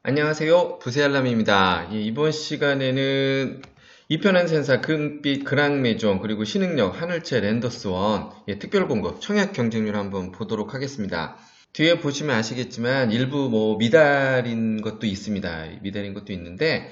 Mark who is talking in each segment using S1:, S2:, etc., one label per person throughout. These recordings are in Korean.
S1: 안녕하세요. 부세알람입니다. 이번 시간에는 이편한 센사 금빛 그랑메종 그리고 신흥역 하늘채 랜더스원 특별공급 청약 경쟁률 한번 보도록 하겠습니다. 뒤에 보시면 아시겠지만 일부 미달인 것도 있습니다. 미달인 것도 있는데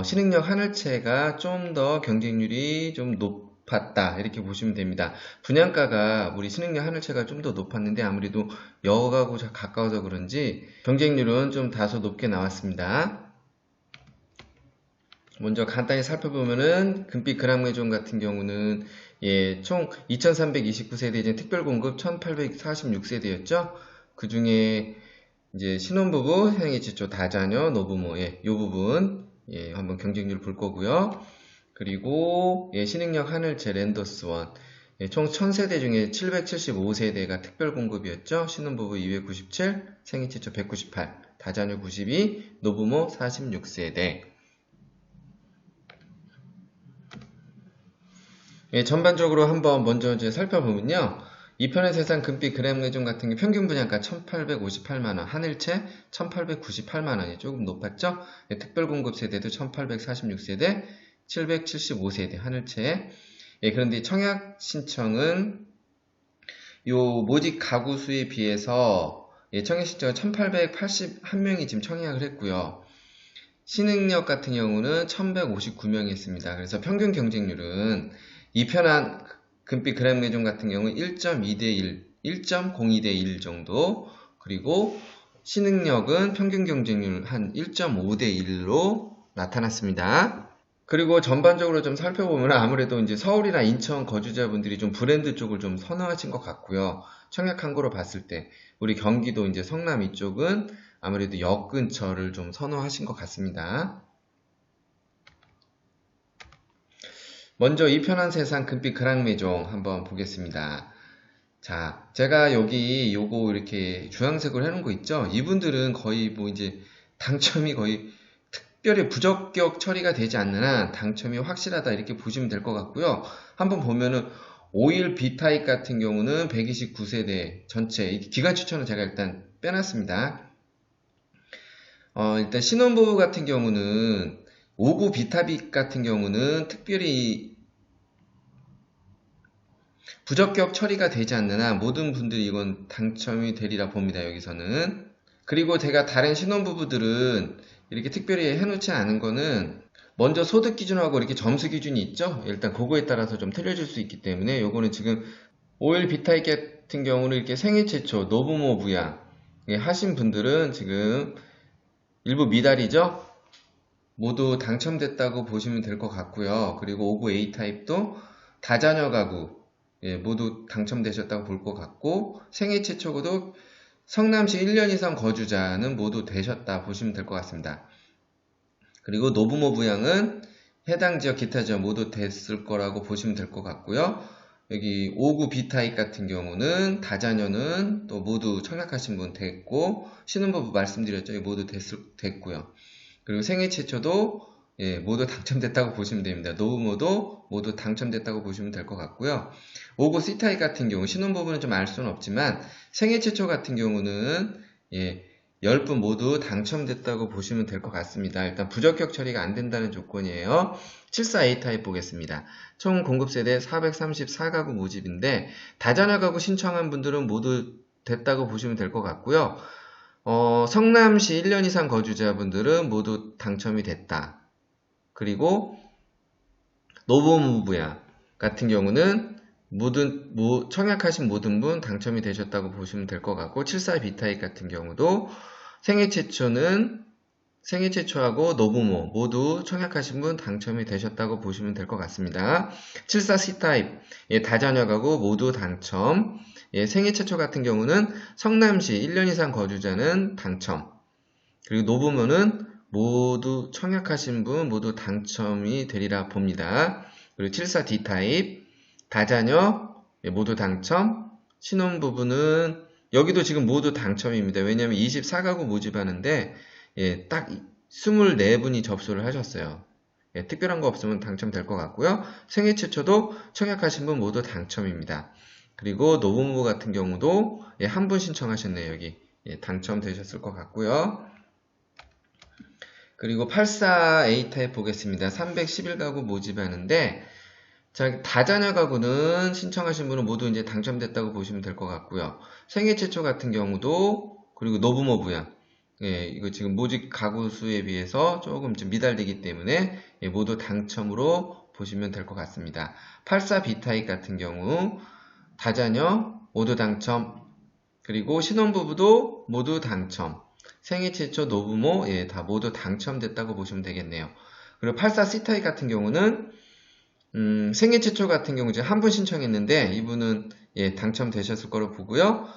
S1: 신흥역 하늘채가 좀 더 경쟁률이 좀 높았다 이렇게 보시면 됩니다. 분양가가 우리 신흥역 하늘채가 좀 더 높았는데 아무래도 역하고 가까워서 그런지 경쟁률은 좀 다소 높게 나왔습니다. 먼저 간단히 살펴보면은 금빛 그랑메종 같은 경우는 총 2329세대 특별공급 1846세대였죠. 그 중에 이제 신혼부부, 생애 최초 다자녀, 노부모 이 부분 한번 경쟁률 볼 거고요. 그리고 신흥역 하늘채 랜더스원 총 1000세대 중에 775세대가 특별공급이었죠. 신혼부부 297, 생애 최초 198, 다자녀 92, 노부모 46세대. 전반적으로 한번 먼저 이제 살펴보면요. 이편의 세상 금빛 그랑메종 같은 게 평균 분양가 1858만원, 하늘채 1898만원이 조금 높았죠. 특별공급 세대도 1846세대, 775세대 하늘채. 그런데 청약 신청은 요 모집 가구 수에 비해서 청약 신청은 1881명이 지금 청약을 했고요. 신흥역 같은 경우는 1159명이 했습니다. 그래서 평균 경쟁률은 이편한 금빛 그랑메종 같은 경우는 1.2대1, 1.02대1 정도, 그리고 신흥역은 평균 경쟁률 한 1.5대1로 나타났습니다. 그리고 전반적으로 좀 살펴보면 아무래도 이제 서울이나 인천 거주자분들이 좀 브랜드 쪽을 좀 선호하신 것 같고요. 청약한 거로 봤을 때 우리 경기도 이제 성남 이쪽은 아무래도 역 근처를 좀 선호하신 것 같습니다. 먼저 이편한 세상 금빛 그랑메종 한번 보겠습니다. 자, 제가 여기 요거 이렇게 주황색으로 해놓은 거 있죠? 이분들은 거의 이제 당첨이 거의 특별히 부적격 처리가 되지 않는 한 당첨이 확실하다 이렇게 보시면 될 것 같고요. 한번 보면은 51 B타입 같은 경우는 129세대 전체 기간 추천은 제가 일단 빼놨습니다. 일단 신혼부부 같은 경우는 59 B타입 같은 경우는 특별히 부적격 처리가 되지 않는 한 모든 분들이 이건 당첨이 되리라 봅니다. 여기서는. 그리고 제가 다른 신혼부부들은 이렇게 특별히 해놓지 않은 거는 먼저 소득 기준하고 이렇게 점수 기준이 있죠. 일단 그거에 따라서 좀 틀려질 수 있기 때문에 요거는 지금 51 B타입 같은 경우는 이렇게 생애 최초 노부모 부양 하신 분들은 지금 일부 미달이죠. 모두 당첨됐다고 보시면 될 것 같고요. 그리고 59 A타입도 다자녀 가구 모두 당첨되셨다고 볼 것 같고, 생애 최초도 성남시 1년 이상 거주자는 모두 되셨다 보시면 될 것 같습니다. 그리고 노부모 부양은 해당 지역 기타 지역 모두 됐을 거라고 보시면 될 것 같고요. 여기 59 B타입 같은 경우는 다자녀는 또 모두 청약하신 분 됐고, 신혼부부 말씀드렸죠. 모두 됐고요. 그리고 생애 최초도 모두 당첨됐다고 보시면 됩니다. 노부모도 모두 당첨됐다고 보시면 될 것 같고요. 59 C타입 같은 경우 신혼부부는 좀 알 수는 없지만 생애 최초 같은 경우는 10분 모두 당첨됐다고 보시면 될 것 같습니다. 일단 부적격 처리가 안 된다는 조건이에요. 74 A타입 보겠습니다. 총 공급세대 434가구 모집인데 다자녀 가구 신청한 분들은 모두 됐다고 보시면 될 것 같고요. 성남시 1년 이상 거주자분들은 모두 당첨이 됐다. 그리고 노부모 부양 같은 경우는 청약하신 모든 분 당첨이 되셨다고 보시면 될 것 같고, 74 B타입 같은 경우도 생애 최초하고 노부모 모두 청약하신 분 당첨이 되셨다고 보시면 될 것 같습니다. 74 C타입 다자녀 가구 모두 당첨. 생애 최초 같은 경우는 성남시 1년 이상 거주자는 당첨. 그리고 노부모는 모두 청약하신 분 모두 당첨이 되리라 봅니다. 그리고 74 D타입 다자녀 모두 당첨. 신혼부부는 여기도 지금 모두 당첨입니다. 왜냐하면 24가구 모집하는데 딱 24분이 접수를 하셨어요. 특별한 거 없으면 당첨될 것 같고요. 생애 최초도 청약하신 분 모두 당첨입니다. 그리고 노부모 같은 경우도 한 분 신청하셨네요. 여기 당첨되셨을 것 같고요. 그리고 84 A타입 보겠습니다. 311가구 모집하는데, 자, 다자녀 가구는 신청하신 분은 모두 이제 당첨됐다고 보시면 될 것 같고요. 생애 최초 같은 경우도, 그리고 노부모 부양. 예, 이거 지금 모집 가구 수에 비해서 조금 좀 미달되기 때문에 예, 모두 당첨으로 보시면 될 것 같습니다. 84 B타입 같은 경우, 다자녀 모두 당첨, 그리고 신혼부부도 모두 당첨, 생애 최초 노부모 예, 다 모두 당첨됐다고 보시면 되겠네요. 그리고 84 C타입 같은 경우는 생애 최초 같은 경우 이제 한 분 신청했는데 이분은 예, 당첨되셨을 거로 보고요.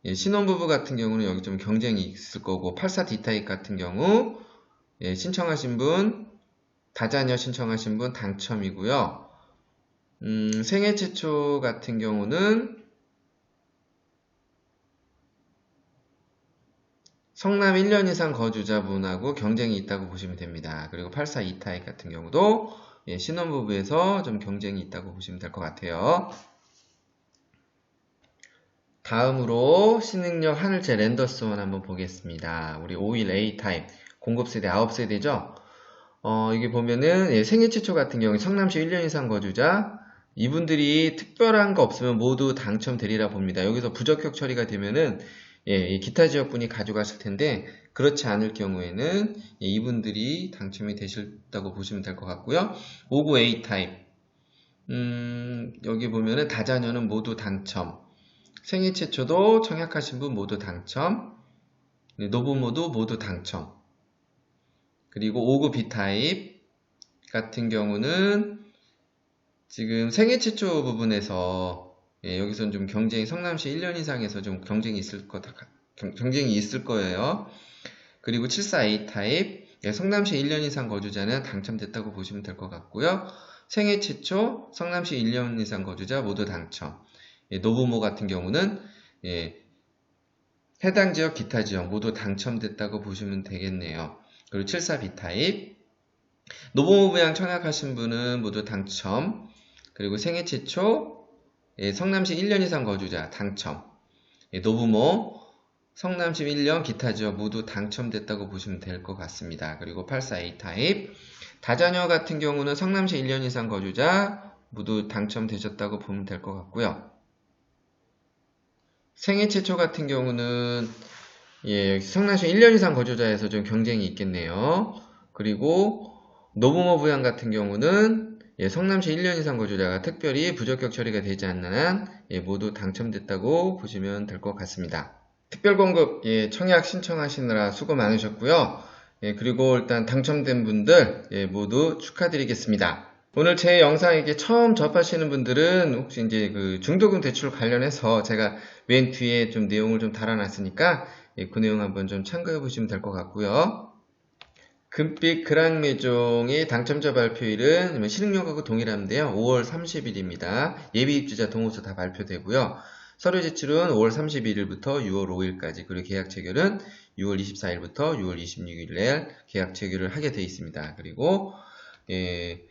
S1: 예, 신혼부부 같은 경우는 여기 좀 경쟁이 있을 거고 84 D타입 같은 경우 예, 신청하신 분, 다자녀 신청하신 분 당첨이고요. 생애 최초 같은 경우는 성남 1년 이상 거주자분하고 경쟁이 있다고 보시면 됩니다. 그리고 84 E타입 같은 경우도 예, 신혼부부에서 좀 경쟁이 있다고 보시면 될 것 같아요. 다음으로 신흥역 하늘채 랜더스원 한번 보겠습니다. 우리 51 A타입 공급세대 9세대죠. 이게 보면은 예, 생애 최초 같은 경우 성남시 1년 이상 거주자 이분들이 특별한 거 없으면 모두 당첨되리라 봅니다. 여기서 부적격 처리가 되면은 예, 기타 지역분이 가져갔을 텐데 그렇지 않을 경우에는 예, 이분들이 당첨이 되셨다고 보시면 될 것 같고요. 59 A타입 여기 보면은 다자녀는 모두 당첨, 생애 최초도 청약하신 분 모두 당첨, 네, 노부모도 모두 당첨. 그리고 59 B타입 같은 경우는 지금 생애 최초 부분에서 예, 여기서는 좀 경쟁이 성남시 1년 이상에서 좀 경쟁이 있을 거예요. 그리고 74 A타입 예, 성남시 1년 이상 거주자는 당첨됐다고 보시면 될 것 같고요. 생애 최초 성남시 1년 이상 거주자 모두 당첨. 예, 노부모 같은 경우는 예, 해당 지역 기타 지역 모두 당첨됐다고 보시면 되겠네요. 그리고 74 B타입 노부모 부양 청약하신 분은 모두 당첨. 그리고 생애 최초 예, 성남시 1년 이상 거주자 당첨. 예, 노부모 성남시 1년 기타 지역 모두 당첨됐다고 보시면 될 것 같습니다. 그리고 84 A타입 다자녀 같은 경우는 성남시 1년 이상 거주자 모두 당첨되셨다고 보면 될 것 같고요. 생애 최초 같은 경우는 예, 성남시 1년 이상 거주자에서 좀 경쟁이 있겠네요. 그리고 노부모 부양 같은 경우는 예, 성남시 1년 이상 거주자가 특별히 부적격 처리가 되지 않는 한 예, 모두 당첨됐다고 보시면 될 것 같습니다. 특별공급 예, 청약 신청하시느라 수고 많으셨고요. 예, 그리고 일단 당첨된 분들 예, 모두 축하드리겠습니다. 오늘 제 영상 이렇게 처음 접하시는 분들은 혹시 이제 그 중도금 대출 관련해서 제가 맨 뒤에 좀 내용을 좀 달아놨으니까 예, 그 내용 한번 좀 참고해 보시면 될 것 같고요. 금빛 그랑매종의 당첨자 발표일은 신흥역하고 동일한데요. 5월 30일입니다. 예비 입주자 동호서 다 발표되고요. 서류 제출은 5월 31일부터 6월 5일까지 그리고 계약 체결은 6월 24일부터 6월 26일에 계약 체결을 하게 되어 있습니다. 그리고 예,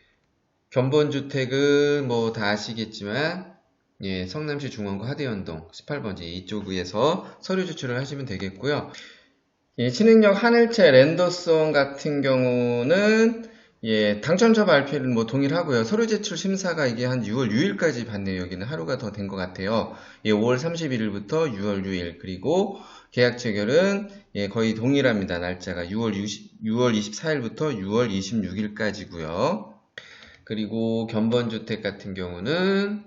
S1: 견본주택은 뭐 다 아시겠지만 예, 성남시 중원구 하대연동 18번지 이쪽에서 서류 제출을 하시면 되겠고요. 예, 신흥역 하늘채 랜더스원 같은 경우는 예, 당첨자 발표는 뭐 동일하고요. 서류 제출 심사가 이게 한 6월 6일까지 받네요. 여기는 하루가 더 된 것 같아요. 예, 5월 31일부터 6월 6일 그리고 계약 체결은 예, 거의 동일합니다. 날짜가 6월 24일부터 6월 26일까지고요. 그리고 견본주택 같은 경우는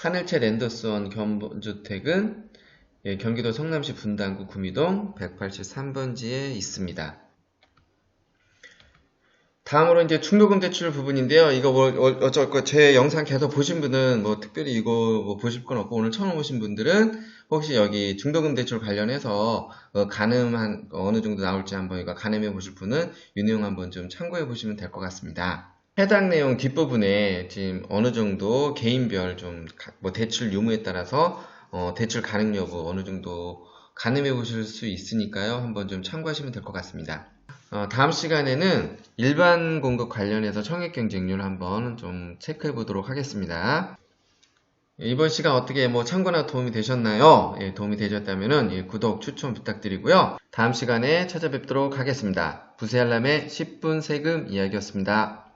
S1: 하늘채 랜더스원 견본주택은 예, 경기도 성남시 분당구 구미동 183번지에 있습니다. 다음으로 이제 중도금 대출 부분인데요. 이거 뭐 어쩔 거 제 영상 계속 보신 분은 뭐 특별히 이거 뭐 보실 건 없고 오늘 처음 오신 분들은 혹시 여기 중도금 대출 관련해서 가늠한 어느 정도 나올지 한번 이거 가늠해 보실 분은 이 내용 한번 좀 참고해 보시면 될 것 같습니다. 해당 내용 뒷부분에 지금 어느 정도 개인별 좀 뭐 대출 유무에 따라서 대출 가능 여부 어느 정도 가늠해 보실 수 있으니까요. 한번 좀 참고하시면 될 것 같습니다. 다음 시간에는 일반 공급 관련해서 청약 경쟁률 한번 좀 체크해 보도록 하겠습니다. 이번 시간 어떻게 참고나 도움이 되셨나요? 예, 도움이 되셨다면은 구독, 추천 부탁드리고요. 다음 시간에 찾아뵙도록 하겠습니다. 부세알람의 10분 세금 이야기였습니다.